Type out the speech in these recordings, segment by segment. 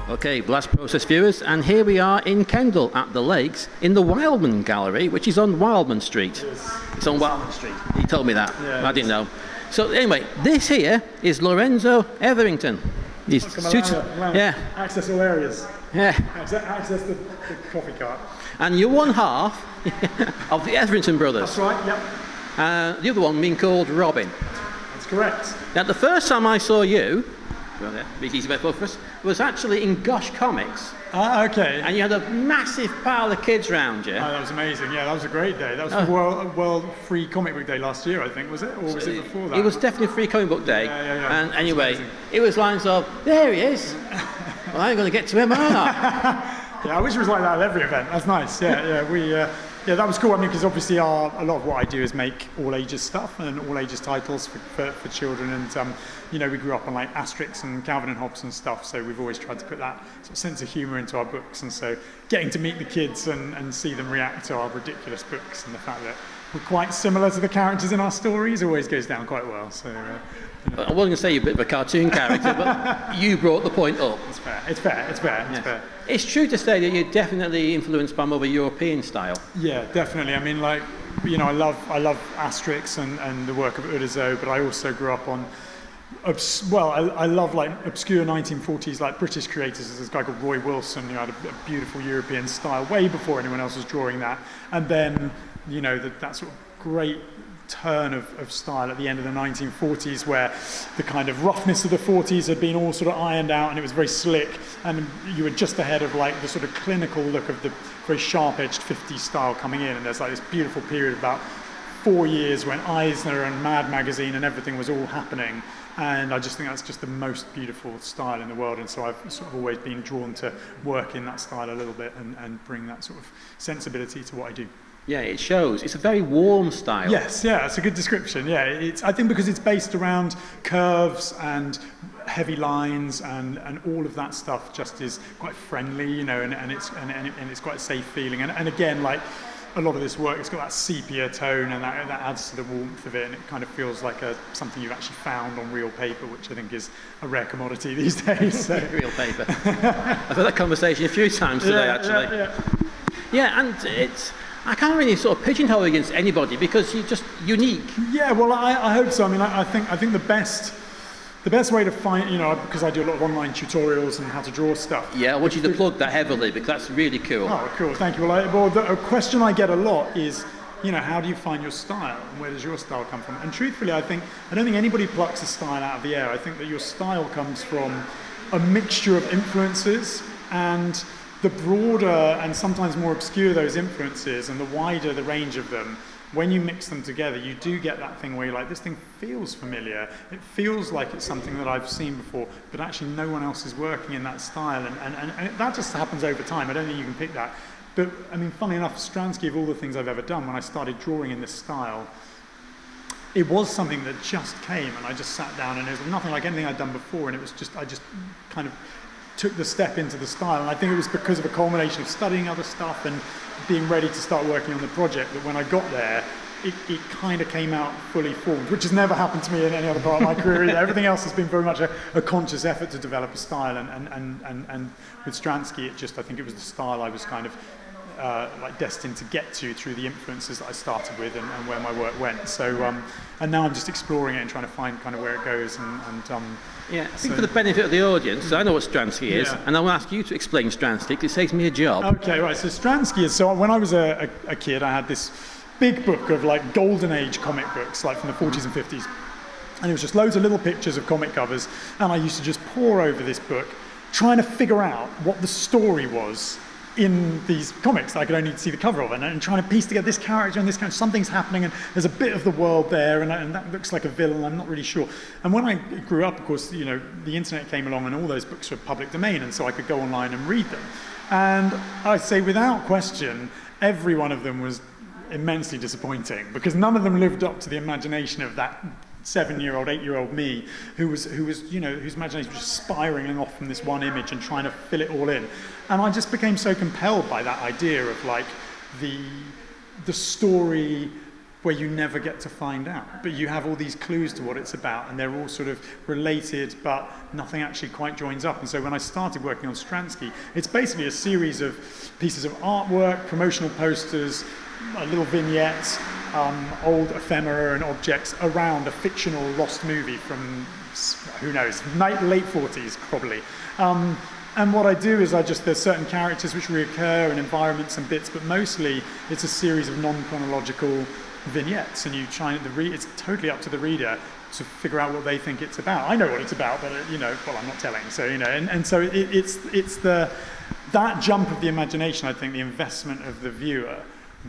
Okay, Blast Process viewers, and here we are in Kendal at the Lakes in the Wildman Gallery, which is on Wildman Street. It's on Wildman Street. He told me that. Yeah, I didn't know. So anyway, this here is Lorenzo Etherington. He's yeah. Access all areas. Yeah. Access the coffee cart. And you're one half of the Etherington Brothers. That's right, yep. The other one being called Robin. That's correct. Now, the first time I saw you, was actually in Gosh Comics. Okay. And you had a massive pile of kids around you. Oh, that was amazing. Yeah, that was a great day. That was World Free Comic Book Day last year, I think, was it? Or was it before that? It was definitely Free Comic Book Day. Yeah. And anyway, it was lines of, there he is. Well, I'm going to get to him, aren't I? Yeah, I wish it was like that at every event. That's nice. Yeah, that was cool. I mean, because obviously a lot of what I do is make all ages stuff and all ages titles for children. And, we grew up on like Asterix and Calvin and Hobbes and stuff. So we've always tried to put that sort of sense of humour into our books. And so getting to meet the kids and see them react to our ridiculous books and the fact that we're quite similar to the characters in our stories always goes down quite well. So I wasn't going to say you're a bit of a cartoon character, but you brought the point up. It's fair. It's true to say that you're definitely influenced by more of a European style. Yeah, definitely. I mean, I love Asterix and the work of Uderzo, but I also grew up on, I love like obscure 1940s like British creators. There's this guy called Roy Wilson who had a beautiful European style way before anyone else was drawing that. And then, that sort of great turn of style at the end of the 1940s where the kind of roughness of the 40s had been all sort of ironed out and it was very slick, and you were just ahead of like the sort of clinical look of the very sharp-edged 50s style coming in, and there's like this beautiful period of about 4 years when Eisner and Mad Magazine and everything was all happening, and I just think that's just the most beautiful style in the world, and so I've sort of always been drawn to work in that style a little bit and bring that sort of sensibility to what I do. Yeah, it shows. It's a very warm style. Yes, yeah, it's a good description. Yeah, I think because it's based around curves and heavy lines and all of that stuff just is quite friendly, and it's quite a safe feeling. And again, like a lot of this work, it's got that sepia tone, and that adds to the warmth of it, and it kind of feels like something you've actually found on real paper, which I think is a rare commodity these days. So. Real paper. I've had that conversation a few times today, actually. Yeah, and I can't really sort of pigeonhole against anybody because you're just unique. Yeah, well, I hope so. I mean, I think the best way to find, because I do a lot of online tutorials and how to draw stuff. Yeah, I want you to plug that heavily because that's really cool. Oh, cool. Thank you. Well, a question I get a lot is, how do you find your style and where does your style come from? And truthfully, I don't think anybody plucks a style out of the air. I think that your style comes from a mixture of influences, and the broader and sometimes more obscure those influences and the wider the range of them, when you mix them together, you do get that thing where you're like, this thing feels familiar. It feels like it's something that I've seen before, but actually no one else is working in that style. And that just happens over time. I don't think you can pick that. But I mean, funny enough, Stranski, of all the things I've ever done, when I started drawing in this style, it was something that just came, and I just sat down, and it was nothing like anything I'd done before, and I just kind of took the step into the style, and I think it was because of a culmination of studying other stuff and being ready to start working on the project that when I got there, it kind of came out fully formed, which has never happened to me in any other part of my career either. Everything else has been very much a conscious effort to develop a style, and with Stranski, I think it was the style I was kind of destined to get to through the influences that I started with and where my work went. So, and now I'm just exploring it and trying to find kind of where it goes. I think for the benefit of the audience, I know what Stranski is, and I'll ask you to explain Stranski because it saves me a job. Okay, right. So Stranski is, when I was a kid, I had this big book of like golden age comic books, like from the 40s and 50s. And it was just loads of little pictures of comic covers. And I used to just pore over this book, trying to figure out what the story was in these comics that I could only see the cover of, and trying to piece together this character and this kind of something's happening, and there's a bit of the world there, and that looks like a villain. I'm not really sure. And when I grew up, of course, the internet came along, and all those books were public domain, and so I could go online and read them. And I'd say, without question, every one of them was immensely disappointing because none of them lived up to the imagination of that 7-year-old, 8-year-old me whose imagination was just spiraling off from this one image and trying to fill it all in. And I just became so compelled by that idea of like the story where you never get to find out. But you have all these clues to what it's about, and they're all sort of related, but nothing actually quite joins up. And so when I started working on Stranski, it's basically a series of pieces of artwork, promotional posters, little vignettes, old ephemera and objects around a fictional lost movie from, who knows, late 40s probably. And what I do is there's certain characters which reoccur and environments and bits, but mostly it's a series of non-chronological vignettes, and it's totally up to the reader to figure out what they think it's about. I know what it's about, but I'm not telling. So and so it's that jump of the imagination. I think the investment of the viewer,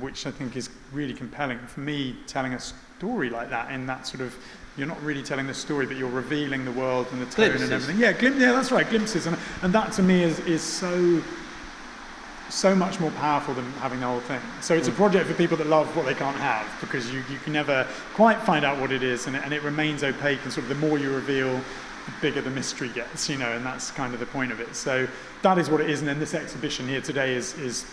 which I think is really compelling for me. Telling a story like that, in that sort of, you're not really telling the story, but you're revealing the world and the tone glimpses. And everything. Yeah, that's right, glimpses, and that to me is so much more powerful than having the whole thing. So it's a project for people that love what they can't have, because you can never quite find out what it is, and it remains opaque, and sort of the more you reveal, the bigger the mystery gets, and that's kind of the point of it. So that is what it is, and then this exhibition here today is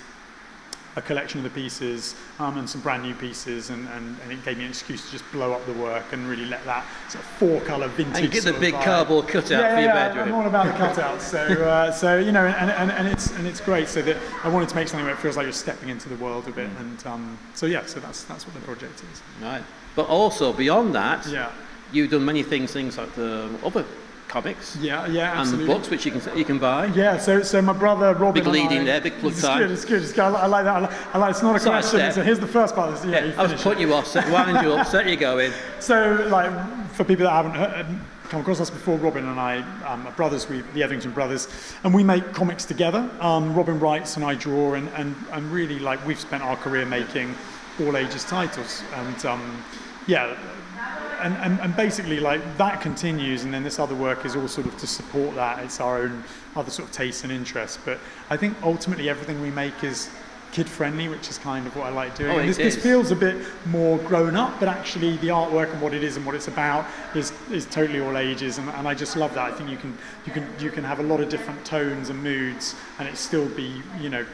a collection of the pieces, and some brand new pieces, and it gave me an excuse to just blow up the work and really let that sort of 4-color vintage. And get the big cardboard cutout for your bedroom. I'm all about the cutouts. So and it's great. So that I wanted to make something where it feels like you're stepping into the world a bit, and so that's what the project is. Right, but also beyond that, you've done many things like the other comics, absolutely. And the books which you can buy. Yeah, so my brother Robin. Big lead in there, big plug time. It's good. I like that. I like. It's not a question. So here's the first part. I was putting you off, wind you up, set you going. So, for people that haven't come across us before, Robin and I are brothers. The Etherington Brothers, and we make comics together. Robin writes and I draw, and really we've spent our career making all ages titles, and basically that continues, and then this other work is all sort of to support that. It's our own other sort of tastes and interests, but I think ultimately everything we make is kid friendly, which is kind of what I like doing. This feels a bit more grown up, but actually the artwork and what it is and what it's about is totally all ages, and I just love that. I think you can have a lot of different tones and moods, and it still be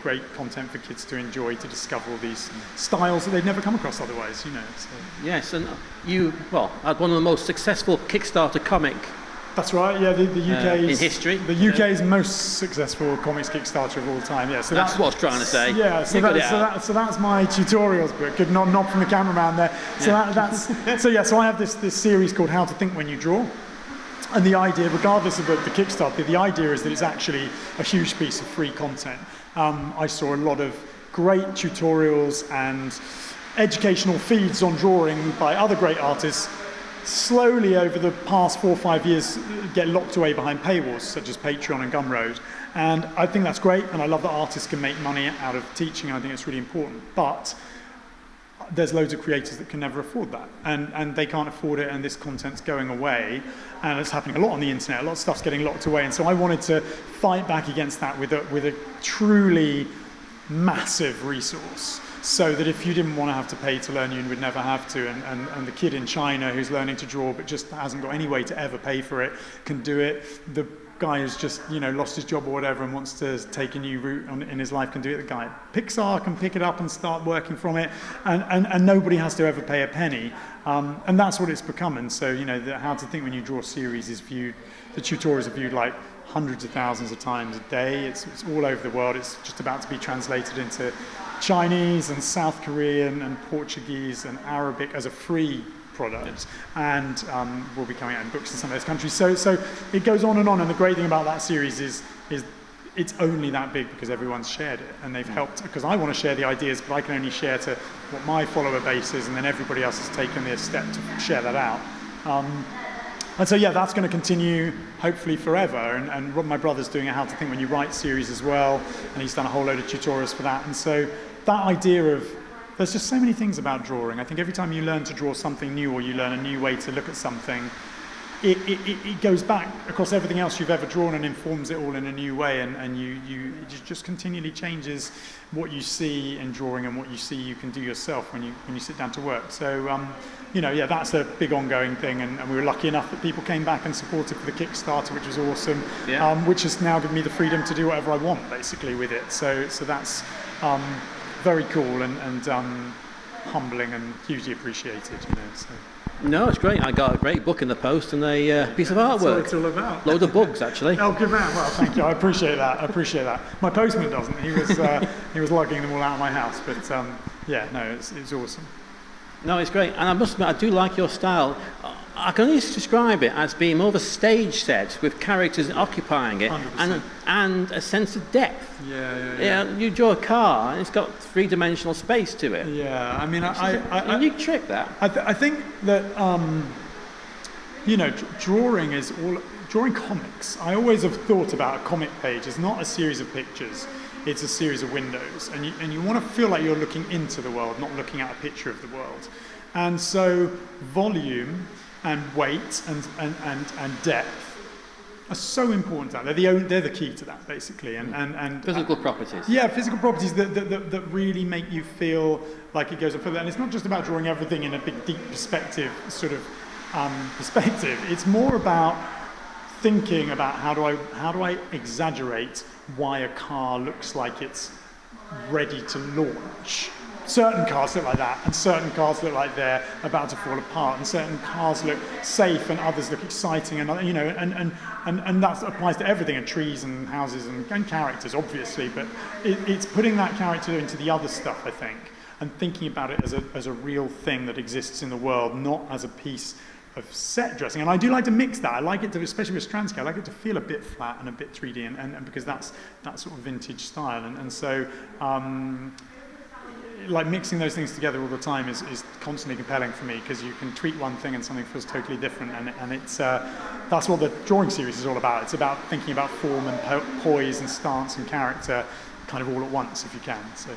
great content for kids to enjoy, to discover all these styles that they'd never come across otherwise. So. Yes, and you had one of the most successful Kickstarter comic. That's right. Yeah, the UK's in history. The UK's most successful comics Kickstarter of all time. Yeah, so that's what I was trying to say. Yeah, so that's my tutorials book. Good nod from the cameraman there. So so I have this series called How to Think When You Draw, and the idea, regardless of the Kickstarter, the idea is that it's actually a huge piece of free content. I saw a lot of great tutorials and educational feeds on drawing by other great artists. Slowly over the past 4 or 5 years get locked away behind paywalls such as Patreon and Gumroad, and I think that's great, and I love that artists can make money out of teaching. I think it's really important, but there's loads of creators that can never afford that, and they can't afford it, and this content's going away, and it's happening a lot on the internet. A lot of stuff's getting locked away, and so I wanted to fight back against that with a truly massive resource, so that if you didn't want to have to pay to learn, you would never have to. And the kid in China who's learning to draw but just hasn't got any way to ever pay for it can do it. The guy who's just lost his job or whatever and wants to take a new route in his life can do it. The guy at Pixar can pick it up and start working from it, and nobody has to ever pay a penny. And that's what it's become. And so the How to Think When You Draw series is viewed, the tutorials are viewed hundreds of thousands of times a day. It's all over the world. It's just about to be translated into Chinese and South Korean and Portuguese and Arabic as a free product, and will be coming out in books in some of those countries. So it goes on, and the great thing about that series is it's only that big because everyone's shared it, and they've helped, because I want to share the ideas, but I can only share to what my follower base is, and then everybody else has taken their step to share that out. And so that's going to continue hopefully forever, and my brother's doing a How to Think When You Write series as well, and he's done a whole load of tutorials for that. And so that idea of, there's just so many things about drawing. I think every time you learn to draw something new, or you learn a new way to look at something, it goes back across everything else you've ever drawn and informs it all in a new way, and it just continually changes what you see in drawing and what you see you can do yourself when you sit down to work. So that's a big ongoing thing, and we were lucky enough that people came back and supported for the Kickstarter, which was awesome, which has now given me the freedom to do whatever I want basically with it. So that's very cool, and humbling and hugely appreciated. You know, so. No, it's great. I got a great book in the post and a piece of artwork. That's what it's all about. Load of bugs, actually. Oh, good man. Well, thank you. I appreciate that. My postman doesn't. He was lugging them all out of my house. But yeah, no, it's awesome. No, it's great. And I must admit, I do like your style. I can only describe it as being more of a stage set with characters occupying it 100%. and a sense of depth. Yeah. You draw a car and it's got three-dimensional space to it. Yeah, I mean, A unique trick, that. I think that you know, drawing comics. I always have thought about a comic page as not a series of pictures. It's a series of windows, and you want to feel like you're looking into the world, not looking at a picture of the world. And so volume and weight and depth are so important. They're the key to that, basically. And Physical properties. Yeah, physical properties that really make you feel like it goes on further. And it's not just about drawing everything in a big, deep perspective sort of perspective. It's more about thinking about how do I exaggerate why a car looks like it's ready to launch. Certain cars look like that, and certain cars look like they're about to fall apart, and certain cars look safe, and others look exciting, and you know, and that applies to everything, and trees, and houses, and characters, obviously. But it's putting that character into the other stuff, I think, and thinking about it as a real thing that exists in the world, not as a piece of set dressing. And I do like to mix that. I like it to, especially with Stranski, I like it to feel a bit flat and a bit 3D, and because that's that sort of vintage style, and so. Like mixing those things together all the time is constantly compelling for me, because you can tweak one thing and something feels totally different, and it's that's what the drawing series is all about. It's about thinking about form and poise and stance and character kind of all at once if you can. So.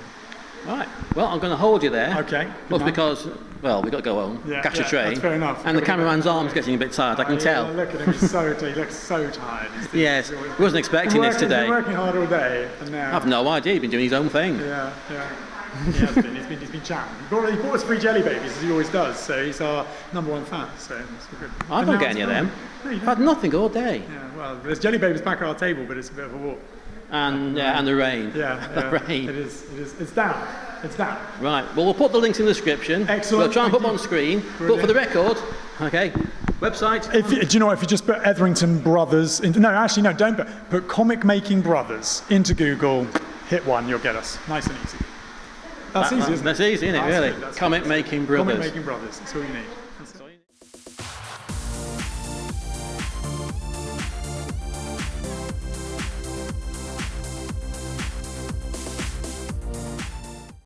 Right. Well, I'm going to hold you there. Okay. Well, because, well, we've got to go home, catch a train. That's fair enough. And the cameraman's arm's getting a bit tired, I can tell. Yeah, look at him, he looks so tired. Yes, he wasn't expecting this today. He's been working hard all day, and now... I've no idea, he's been doing his own thing. Yeah. He has been. He's been chatting. He bought us free jelly babies, as he always does. So he's our #1 fan. So it's good. I don't get any of them. No, I've had nothing all day. Yeah. Well, there's jelly babies back at our table, but it's a bit of a walk. And the rain. Yeah. The rain. It is. It's down. It's down. Right. Well, we'll put the links in the description. Excellent. We'll try and put them on screen. Brilliant. But for the record, okay. Website. Do you know what? If you just put Etherington Brothers don't put Comic Making Brothers into Google. Hit one, you'll get us. Nice and easy. That's easy, isn't it? That's easy, isn't it, really? Comic Making Brothers. Comic Making Brothers, that's all you need.